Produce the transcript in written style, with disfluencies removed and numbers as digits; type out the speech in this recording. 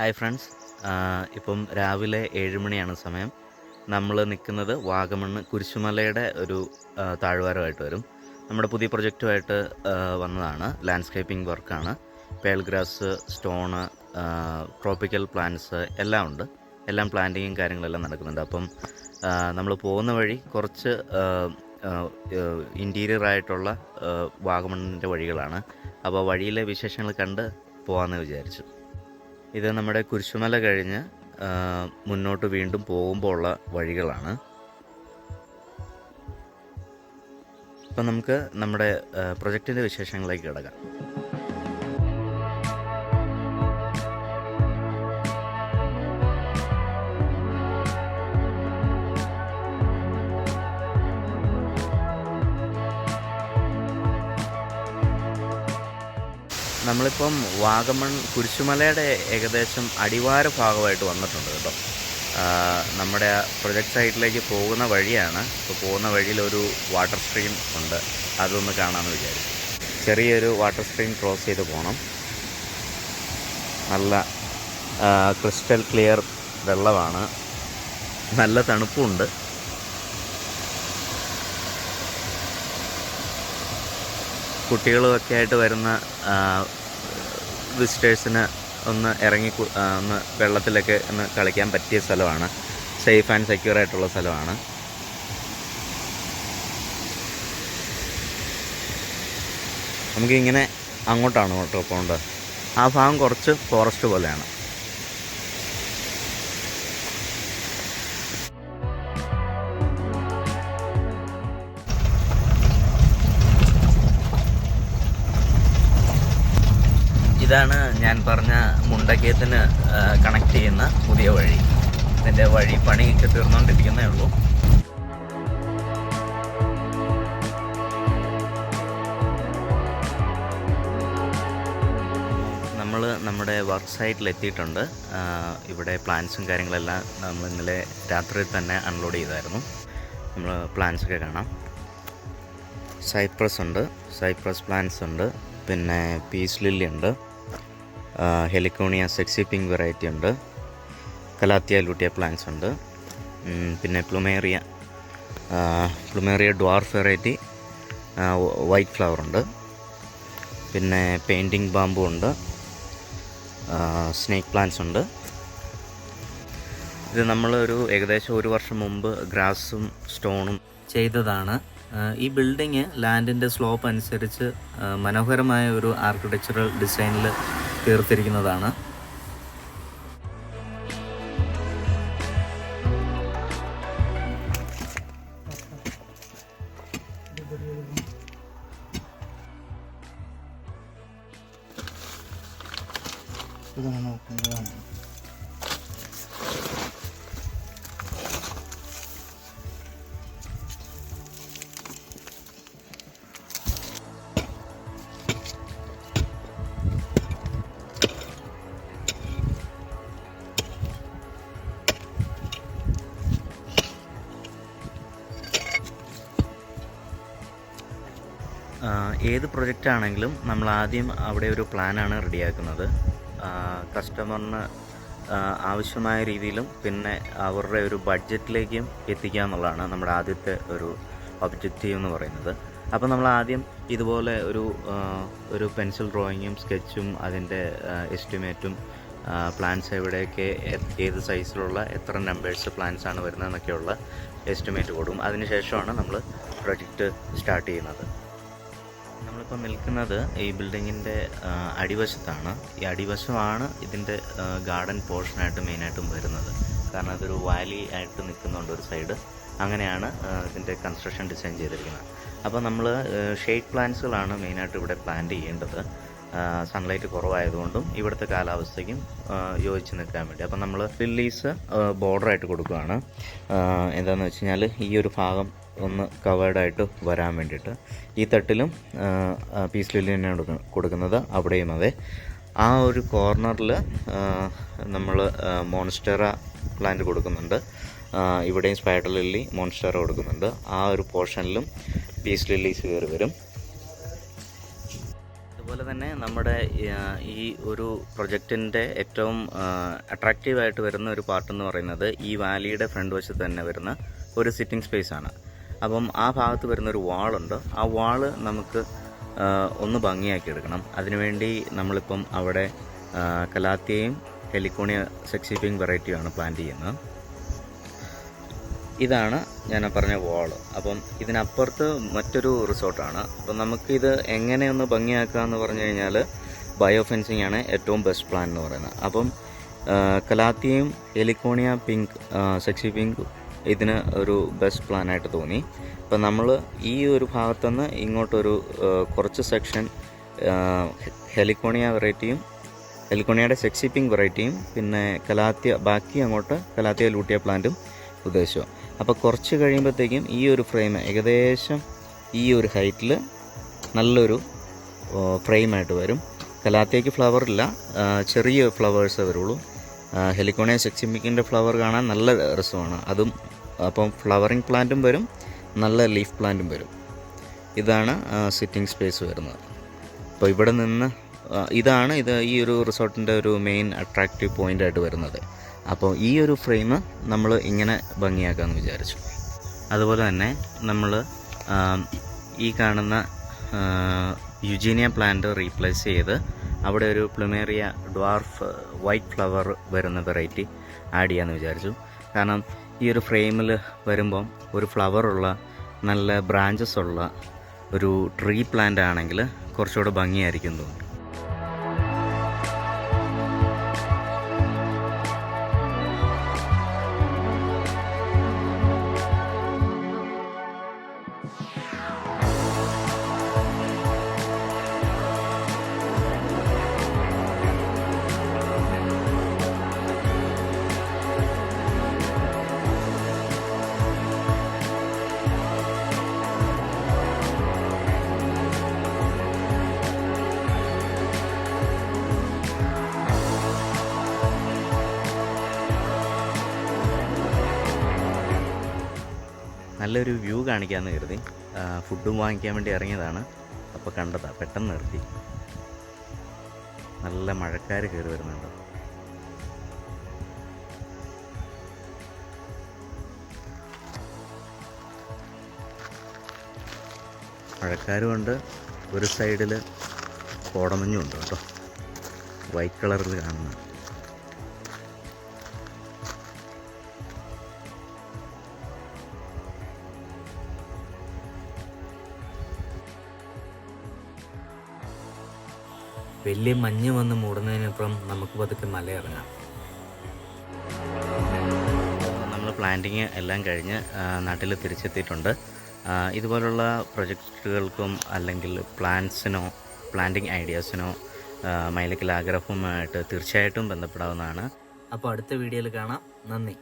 Hi friends, ഇപ്പം രാവിലെ 7 മണിയാണ് സമയം. നമ്മൾ നിൽക്കുന്നത് വാഗമണ്ണ് കുരിശുമലയുടെ ഒരു താഴ്വാരമായിട്ട് വരും. നമ്മുടെ പുതിയ പ്രൊജക്റ്റുമായിട്ട് വന്നതാണ്. ലാൻഡ്സ്കേപ്പിംഗ് വർക്കാണ്. Pearl grass, stone, tropical plants എല്ലാം ഉണ്ട്. എല്ലാം പ്ലാന്റിങ്ങും കാര്യങ്ങളെല്ലാം നടക്കുന്നുണ്ട്. അപ്പം നമ്മൾ പോകുന്ന വഴി കുറച്ച് ഇൻറ്റീരിയറായിട്ടുള്ള വാഗമണ്ണിൻ്റെ വഴികളാണ്. അപ്പോൾ വഴിയിലെ വിശേഷങ്ങൾ കണ്ട് പോകാമെന്ന് വിചാരിച്ചു. ഇത് നമ്മുടെ കുരിശുമല കഴിഞ്ഞ് മുന്നോട്ട് വീണ്ടും പോകുമ്പോൾ ഉള്ള വഴികളാണ്. അപ്പം നമുക്ക് നമ്മുടെ പ്രൊജക്റ്റിൻ്റെ വിശേഷങ്ങളിലേക്ക് കിടക്കാം. നമ്മളിപ്പം വാഗമൺ കുരിശുമലയുടെ ഏകദേശം അടിവാര ഭാഗമായിട്ട് വന്നിട്ടുണ്ട് കേട്ടോ. നമ്മുടെ പ്രൊജക്റ്റ് സൈറ്റിലേക്ക് പോകുന്ന വഴിയാണ്. ഇപ്പോൾ പോകുന്ന വഴിയിലൊരു വാട്ടർ സ്ട്രീം ഉണ്ട്, അതൊന്ന് കാണാമെന്ന് വിചാരിച്ചു. ചെറിയൊരു വാട്ടർ സ്ട്രീം ക്രോസ് ചെയ്ത് പോകണം. നല്ല ക്രിസ്റ്റൽ ക്ലിയർ വെള്ളമാണ്, നല്ല തണുപ്പുണ്ട്. കുട്ടികളുമൊക്കെ ആയിട്ട് വരുന്ന വിസിറ്റേഴ്സിന് ഒന്ന് ഇറങ്ങി ഒന്ന് വെള്ളത്തിലൊക്കെ ഒന്ന് കളിക്കാൻ പറ്റിയ സ്ഥലമാണ്. സേഫ് ആൻഡ് സെക്യൂർ ആയിട്ടുള്ള സ്ഥലമാണ്. നമുക്കിങ്ങനെ അങ്ങോട്ടാണ് കേട്ടോ പോകേണ്ടത്. ആ ഭാഗം കുറച്ച് ഫോറസ്റ്റ് പോലെയാണ്. ഇതാണ് ഞാൻ പറഞ്ഞ മുണ്ടക്കയത്തിന് കണക്ട് ചെയ്യുന്ന പുതിയ വഴി. ഇതിൻ്റെ വഴി പണിയൊക്കെ തീർന്നുകൊണ്ടിരിക്കുന്നേ ഉള്ളൂ. നമ്മൾ നമ്മുടെ വർക്ക് സൈറ്റിൽ എത്തിയിട്ടുണ്ട്. ഇവിടെ പ്ലാൻസും കാര്യങ്ങളെല്ലാം നമ്മൾ ഇന്നലെ രാത്രി തന്നെ അൺലോഡ് ചെയ്തായിരുന്നു. നമ്മൾ പ്ലാൻസൊക്കെ കാണാം. സൈപ്രസ് ഉണ്ട്, സൈപ്രസ് പ്ലാന്റ്സ് ഉണ്ട്, പിന്നെ പീസ് ലില്ലി ഉണ്ട്, ഹെലിക്കോണിയ സെക്സി പിങ്ക് വെറൈറ്റി ഉണ്ട്, കലാത്തിയ ലൂട്ടിയ പ്ലാന്റ്സ് ഉണ്ട്, പിന്നെ പ്ലുമേറിയ ഡ്വാർഫ് വെറൈറ്റി വൈറ്റ് ഫ്ലവർ ഉണ്ട്, പിന്നെ പെയിൻറ്റിങ് ബാമ്പു ഉണ്ട്, സ്നേക്ക് പ്ലാന്റ്സ് ഉണ്ട്. ഇത് നമ്മളൊരു ഏകദേശം 1 വർഷം മുമ്പ് ഗ്രാസും സ്റ്റോണും ചെയ്തതാണ്. ഈ ബിൽഡിങ് ലാൻഡിൻ്റെ സ്ലോപ്പ് അനുസരിച്ച് മനോഹരമായ ഒരു ആർക്കിടെക്ചറൽ ഡിസൈനിൽ തീർത്തിരിക്കുന്നതാണ്. ഏത് പ്രൊജക്റ്റാണെങ്കിലും നമ്മൾ ആദ്യം അവിടെ ഒരു പ്ലാനാണ് റെഡിയാക്കുന്നത്. കസ്റ്റമറിന് ആവശ്യമായ രീതിയിലും പിന്നെ അവരുടെ ഒരു ബഡ്ജറ്റിലേക്കും എത്തിക്കുക എന്നുള്ളതാണ് നമ്മുടെ ആദ്യത്തെ ഒരു ഒബ്ജക്റ്റീവ് എന്ന് പറയുന്നത്. അപ്പോൾ നമ്മൾ ആദ്യം ഇതുപോലെ ഒരു പെൻസിൽ ഡ്രോയിങ്ങും സ്കെച്ചും അതിൻ്റെ എസ്റ്റിമേറ്റും പ്ലാൻസ് എവിടെയൊക്കെ ഏത് സൈസിലുള്ള എത്ര നമ്പേഴ്സ് പ്ലാൻസ് ആണ് വരുന്നതെന്നൊക്കെയുള്ള എസ്റ്റിമേറ്റ് കൊടുക്കും. അതിനുശേഷമാണ് നമ്മൾ പ്രൊജക്റ്റ് സ്റ്റാർട്ട് ചെയ്യുന്നത്. നമ്മളിപ്പോൾ നിൽക്കുന്നത് ഈ ബിൽഡിങ്ങിൻ്റെ അടിവശത്താണ്. ഈ അടിവശമാണ് ഇതിൻ്റെ ഗാർഡൻ പോർഷനായിട്ട് മെയിനായിട്ടും വരുന്നത്. കാരണം അതൊരു വാലി ആയിട്ട് നിൽക്കുന്നുണ്ട് ഒരു സൈഡ്. അങ്ങനെയാണ് ഇതിൻ്റെ കൺസ്ട്രക്ഷൻ ഡിസൈൻ ചെയ്തിരിക്കുന്നത്. അപ്പോൾ നമ്മൾ ഷെയ്ഡ് പ്ലാന്റ്സുകളാണ് മെയിനായിട്ട് ഇവിടെ പ്ലാന്റ് ചെയ്യേണ്ടത്. സൺലൈറ്റ് കുറവായതുകൊണ്ടും ഇവിടുത്തെ കാലാവസ്ഥയ്ക്കും യോജിച്ച് നിൽക്കാൻ വേണ്ടി. അപ്പോൾ നമ്മൾ ലില്ലീസ് ബോർഡറായിട്ട് കൊടുക്കുകയാണ്. എന്താണെന്ന് വെച്ച് കഴിഞ്ഞാൽ ഈ ഒരു ഭാഗം ഒന്ന് കവേർഡായിട്ട് വരാൻ വേണ്ടിയിട്ട്. ഈ തട്ടിലും പീസ് ലില്ലി തന്നെയാണ് കൊടുക്കുന്നത്, അവിടെയും അതെ. ആ ഒരു കോർണറിൽ നമ്മൾ മോൺസ്റ്റെറ പ്ലാന്റ് കൊടുക്കുന്നുണ്ട്. ഇവിടെയും സ്പൈഡർ ലില്ലി, മോൺസ്റ്റെറ കൊടുക്കുന്നുണ്ട്. ആ ഒരു പോർഷനിലും പീസ് ലില്ലീസ് കയറി വരും. അതുപോലെ തന്നെ നമ്മുടെ ഈ ഒരു പ്രൊജക്റ്റിൻ്റെ ഏറ്റവും അട്രാക്റ്റീവായിട്ട് വരുന്ന ഒരു പാർട്ടെന്ന് പറയുന്നത് ഈ വാലിയുടെ ഫ്രണ്ട് വശത്ത് തന്നെ വരുന്ന ഒരു സിറ്റിംഗ് സ്പേസ് ആണ്. അപ്പം ആ ഭാഗത്ത് വരുന്നൊരു വാളുണ്ട്. ആ വാള് നമുക്ക് ഒന്ന് ഭംഗിയാക്കി എടുക്കണം. അതിനുവേണ്ടി നമ്മളിപ്പം അവിടെ കലാത്തിയയും ഹെലിക്കോണിയ സെക്സിപ്പിംഗ് വെറൈറ്റിയുമാണ് പ്ലാൻ ചെയ്യുന്നത്. ഇതാണ് ഞാൻ പറഞ്ഞ വാള്. അപ്പം ഇതിനപ്പുറത്ത് മറ്റൊരു റിസോർട്ടാണ്. അപ്പം നമുക്കിത് എങ്ങനെയൊന്ന് ഭംഗിയാക്കുക എന്ന് പറഞ്ഞു കഴിഞ്ഞാൽ ബയോ ഫെൻസിങ് ആണ് ഏറ്റവും ബെസ്റ്റ് പ്ലാൻ എന്ന് പറയുന്നത്. അപ്പം കലാത്തിയയും ഹെലിക്കോണിയ പിങ്ക് സെക്സി പിങ്ക് ഇതിന് ഒരു ബെസ്റ്റ് പ്ലാനായിട്ട് തോന്നി. അപ്പം നമ്മൾ ഈ ഒരു ഭാഗത്തുനിന്ന് ഇങ്ങോട്ടൊരു കുറച്ച് സെക്ഷൻ ഹെലിക്കോണിയ വെറൈറ്റിയും ഹെലിക്കോണിയയുടെ സെക്സി പിങ്ക് വെറൈറ്റിയും പിന്നെ കലാത്തിയ ബാക്കി അങ്ങോട്ട് കലാത്തിയ ലൂട്ടിയ പ്ലാന്റും ഉദ്ദേശിച്ചു. അപ്പോൾ കുറച്ച് കഴിയുമ്പോഴത്തേക്കും ഈ ഒരു ഫ്രെയിം ഏകദേശം ഈ ഒരു ഹൈറ്റിൽ നല്ലൊരു ഫ്രെയിമായിട്ട് വരും. കലാത്തിയയ്ക്ക് ഫ്ലവറില്ല, ചെറിയ ഫ്ലവേഴ്സേ വരുള്ളൂ. ഹെലിക്കോണിയ സെക്സി പിങ്കിൻ്റെ ഫ്ലവർ കാണാൻ നല്ല രസമാണ്. അതും അപ്പം ഫ്ലവറിങ് പ്ലാന്റും വരും, നല്ല ലീഫ് പ്ലാന്റും വരും. ഇതാണ് സിറ്റിംഗ് സ്പേസ് വരുന്നത്. അപ്പോൾ ഇവിടെ നിന്ന് ഇതാണ് ഈ ഒരു റിസോർട്ടിൻ്റെ ഒരു മെയിൻ അട്രാക്റ്റീവ് പോയിൻ്റായിട്ട് വരുന്നത്. അപ്പോൾ ഈ ഒരു ഫ്രെയിം നമ്മൾ ഇങ്ങനെ ഭംഗിയാക്കാമെന്ന് വിചാരിച്ചു. അതുപോലെ തന്നെ നമ്മൾ ഈ കാണുന്ന യുജീനിയ പ്ലാന്റ് റീപ്ലേസ് ചെയ്ത് അവിടെ ഒരു പ്ലുമേറിയ ഡ്വാർഫ് വൈറ്റ് ഫ്ലവർ വരുന്ന വെറൈറ്റി ആഡ് ചെയ്യാമെന്ന് വിചാരിച്ചു. കാരണം ഈ ഒരു ഫ്രെയിമിൽ വരുമ്പം ഒരു ഫ്ലവറുള്ള നല്ല ബ്രാഞ്ചസ് ഉള്ള ഒരു ട്രീ പ്ലാന്റ് ആണെങ്കിൽ കുറച്ചുകൂടെ ഭംഗിയായിരിക്കും തോന്നി. നല്ലൊരു വ്യൂ കാണിക്കാമെന്ന് കരുതി ഫുഡും വാങ്ങിക്കാൻ വേണ്ടി ഇറങ്ങിയതാണ്. അപ്പോൾ കണ്ടതാണ്, പെട്ടെന്ന് നിർത്തി. നല്ല മഴക്കാർ കയറി വരുന്നുണ്ട്. മഴക്കാരുമുണ്ട്, ഒരു സൈഡിൽ കോടമഞ്ഞും ഉണ്ട് കേട്ടോ, വൈറ്റ് കളറിൽ കാണുന്നത്. വലിയ മഞ്ഞ് വന്ന് മൂടുന്നതിനപ്പുറം നമുക്ക് പതുക്കെ മലയിറങ്ങാം. നമ്മൾ പ്ലാന്റിങ് എല്ലാം കഴിഞ്ഞ് നാട്ടിൽ തിരിച്ചെത്തിയിട്ടുണ്ട്. ഇതുപോലുള്ള പ്രൊജക്റ്റുകൾക്കും അല്ലെങ്കിൽ പ്ലാന്റിങ് ഐഡിയാസിനോ മൈലക്കൽ ആഗ്രഹവുമായിട്ട് തീർച്ചയായിട്ടും ബന്ധപ്പെടാവുന്നതാണ്. അപ്പോൾ അടുത്ത വീഡിയോയിൽ കാണാം. നന്ദി.